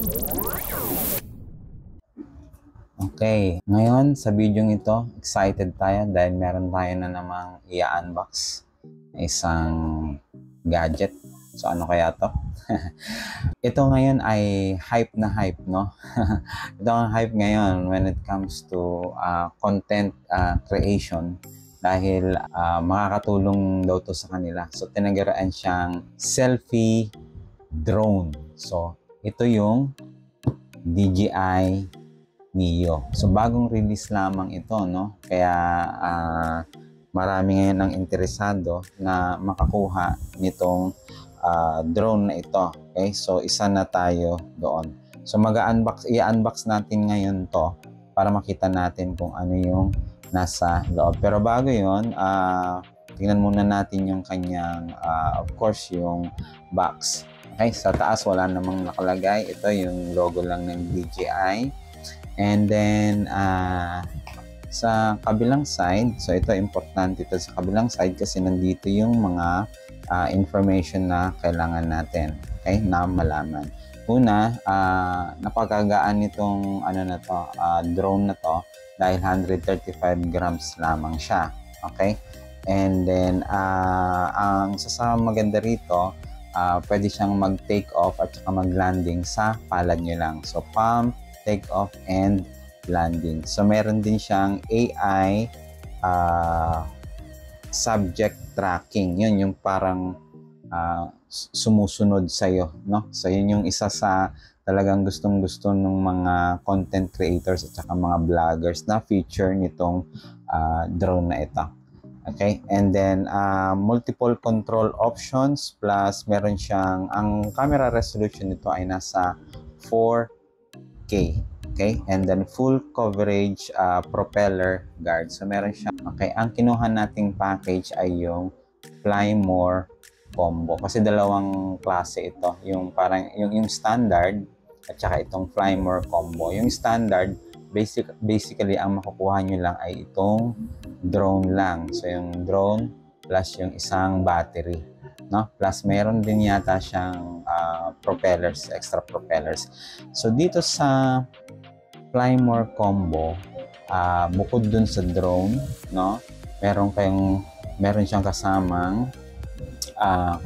Okay, ngayon sa video ito, excited tayo dahil meron tayo na namang i-unbox na isang gadget. So ano kaya to? Ito ngayon ay hype na hype, no? Ito ang hype ngayon when it comes to content creation dahil makakatulong daw to sa kanila. So tinaguraan siyang selfie drone. So ito yung DJI Neo. So bagong release lamang ito, no? Kaya marami ngayon ang interesado na makakuha nitong drone na ito. Okay? So isa na tayo doon. So i-unbox natin ngayon to para makita natin kung ano yung nasa loob. Pero bago yun, tingnan muna natin yung kanyang of course yung box. Okay? Sa taas wala namang nakalagay. Ito yung logo lang ng DJI. And then, sa kabilang side, so ito importante ito sa kabilang side kasi nandito yung mga information na kailangan natin, okay, na malaman. Una, napakagaan nitong drone na to dahil 135 grams lamang siya, okay? And then, ang maganda rito, pwede siyang mag-take off at saka mag-landing sa palad nyo lang. So, palm, take off and landing. So meron din siyang AI subject tracking. Yun yung parang sumusunod sa iyo, no? So yun yung isa sa talagang gustong-gusto ng mga content creators at saka mga vloggers na feature nitong drone na ito. Okay? And then multiple control options plus meron siyang ang camera resolution nito ay nasa 4K. Okay, and then full coverage propeller guard. So meron siya. Okay, ang kinuha nating package ay yung Fly More combo kasi dalawang klase ito, yung parang yung standard at saka itong Fly More combo. Yung standard basically ang makukuha nyo lang ay itong drone lang. So yung drone plus yung isang battery, no? Plus meron din yata siyang propellers, extra propellers. So dito sa Fly More combo, bukod dun sa drone, no? Meron siyang kasamang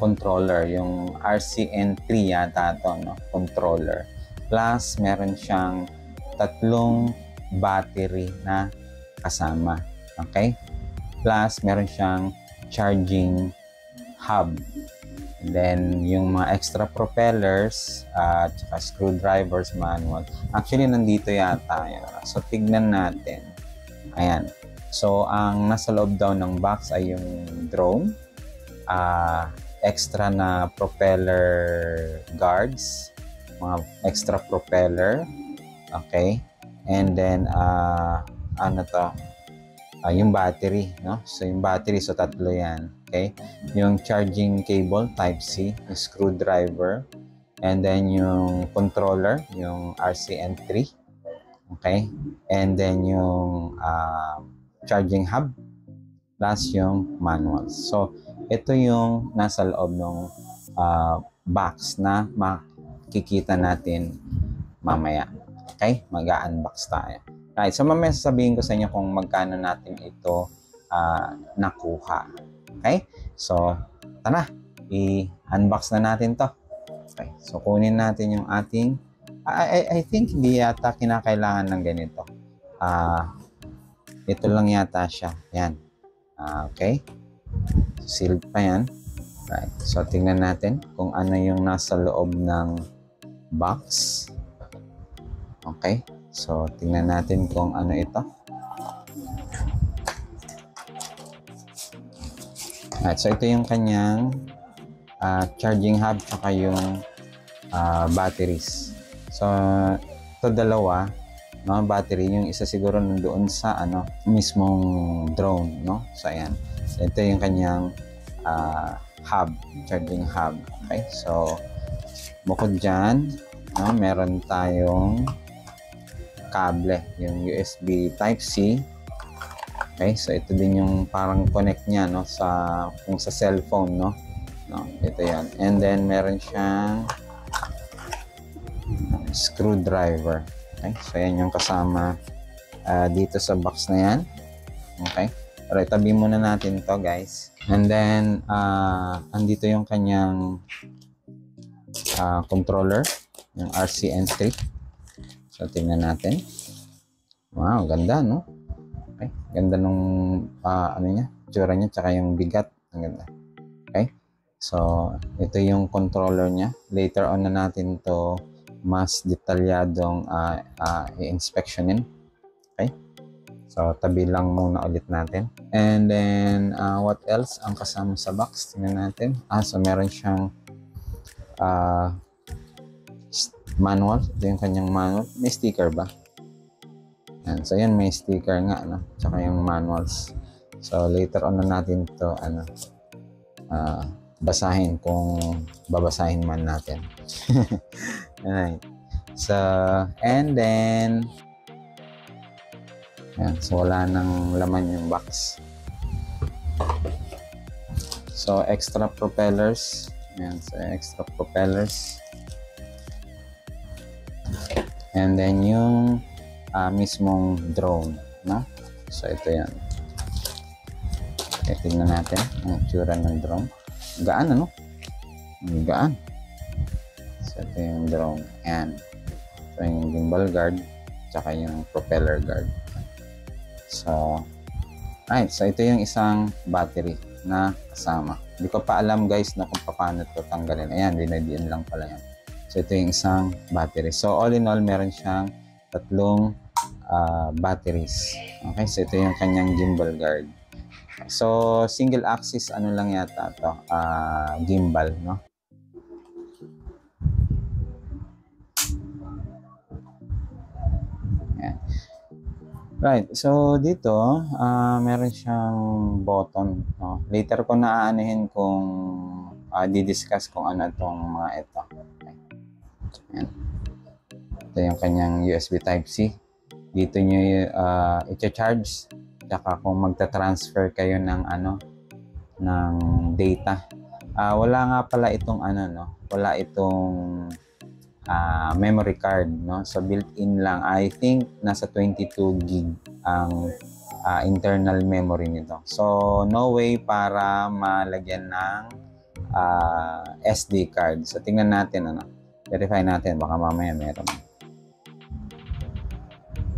controller, yung RCN3 yata to, no? Controller. Plus meron siyang 3 battery na kasama. Okay? Plus meron siyang charging hub. And then, yung mga extra propellers at screwdrivers manual. Actually, nandito yata. So, tignan natin. Ayan. So, ang nasa loob daw ng box ay yung drone. Extra na propeller guards. Mga extra propeller. Okay. And then, yung battery, no? So, yung battery, so 3 yan. Okay? Yung charging cable, Type-C, yung screwdriver, and then yung controller, yung RCN3. Okay? And then yung charging hub, plus yung manual. So, ito yung nasa loob ng box na makikita natin mamaya. Okay? Mag-unbox tayo. Right, so mamaya sasabihin ko sa inyo kung magkano natin ito nakuha. Okay? So, tara, i-unbox na natin to. Okay, so kunin natin yung ating, I think hindi yata kinakailangan ng ganito. Ito lang yata siya. Yan. Okay? Sealed pa yan. Right, so tingnan natin kung ano yung nasa loob ng box. Okay? So, tingnan natin kung ano ito. Right, so, ito yung kanyang charging hub tsaka yung batteries. So, ito dalawa, no, battery. Yung isa siguro nandoon sa mismong drone, no? So, ayan. So, ito yung kanyang hub, charging hub. Okay? So, bukod dyan, no, meron tayong kable, yung USB Type-C. Okay, so ito din yung parang connect niya, no, kung sa cellphone, no, ito yan. And then meron siyang screwdriver. Okay, so yan yung kasama dito sa box na yan. Okay, pero itabi muna natin to guys. And then andito yung kanyang controller, yung RCN3. So tingnan natin. Wow, ganda no. Okay, ganda nung ano niya, tsura niya, tsaka yung bigat, ang ganda. Okay, so ito yung controller niya. Later on na natin to mas detalyadong i-inspectionin. Okay, so tabi lang muna ulit natin. And then what else ang kasama sa box? Tingnan natin. So meron siyang manual. Ito yung kanyang manual. May sticker ba? Yan. So yan, may sticker nga, no? Tsaka yung manuals. So later on na natin to basahin kung babasahin man natin. Alright. So, and then yan. So wala nang laman yung box. So extra propellers. Yan. So extra propellers. And then yung mismong drone, no? So ito yan. Okay, tingnan natin ang itsura ng drone. Gaan, ano? Gaan. So ito yung drone. Yan. Ito yung gimbal guard, tsaka yung propeller guard. So right, so ito yung isang battery na kasama. Hindi ko pa alam guys na kung paano ito tanggalin. Ayan, dinadiin lang pala yan. So ito yung isang battery. So all in all, meron siyang tatlong batteries. Okay, so ito yung kanyang gimbal guard. So single axis ano lang yata to, gimbal, no? Ayan. Right, so dito meron siyang button, no? Later ko na aanihin kung di-discuss kung ano itong mga ito. Okay. Ayan. Ito yung kanyang USB Type-C. Dito nyo i-charge. Tsaka kung magta-transfer kayo ng ng data. Wala nga pala itong wala itong memory card, no? So built-in lang. I think nasa 22 gig ang internal memory nito. So no way para malagyan ng SD card. So tingnan natin, verify natin, baka mamaya meron.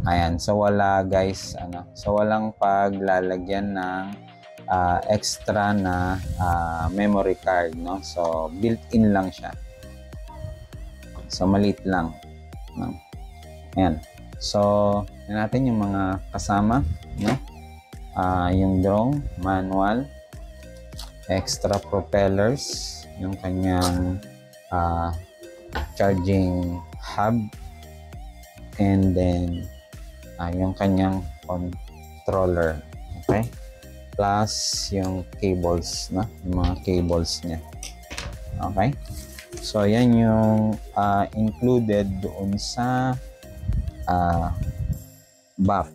Ayan, so wala guys, so walang paglalagyan ng extra na memory card, no? So built-in lang siya. So maliit lang, no? Ayan. So natin yung mga kasama, no? Yung drone, manual, extra propellers, yung kanyang charging hub, and then yung kanyang controller, okay? Plus yung cables, no? Yung mga cables niya. Okay? So yan yung included doon sa box.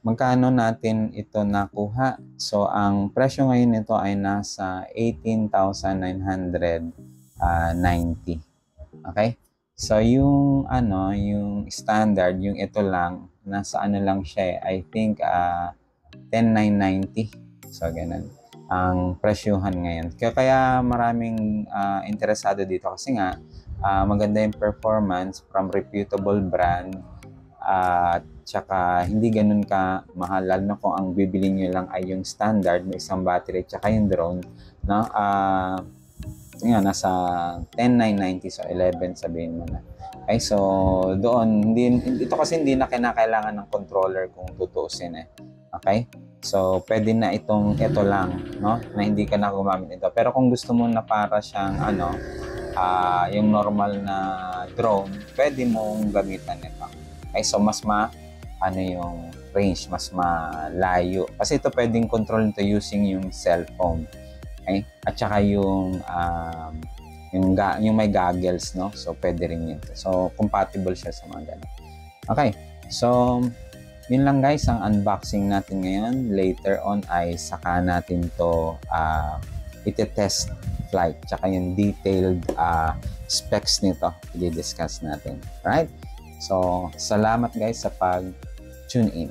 Magkano natin ito nakuha? So ang presyo ngayon nito ay nasa 18,990. Okay? So yung yung standard, yung ito lang, nasa lang siya, I think 10,990. So ganun ang presyuhan ngayon. Kaya maraming interesado dito kasi nga maganda yung performance from reputable brand, at tsaka hindi ganun ka mahal, lalo na kung ang bibili nyo lang ay yung standard, may isang battery tsaka yung drone, no? Nasa 10,990, so 11 sabihin mo na. Okay, so doon ito kasi hindi na kinakailangan ng controller kung tutuusin Okay? So pwede na ito lang, no? Na hindi ka na gumamit ito. Pero kung gusto mo na para siyang yung normal na drone, pwede mong gamitan ito. Okay, so mas yung range, mas malayo. Kasi ito pwedeng control nito using yung cellphone. Okay? At saka yung may goggles, no? So pwede rin yun. So compatible siya sa mga ganun. Okay. So yun lang guys ang unboxing natin ngayon. Later on ay saka natin to iti-test flight, tsaka yung detailed specs nito, i-discuss natin. Right? So, salamat guys sa pag-tune in.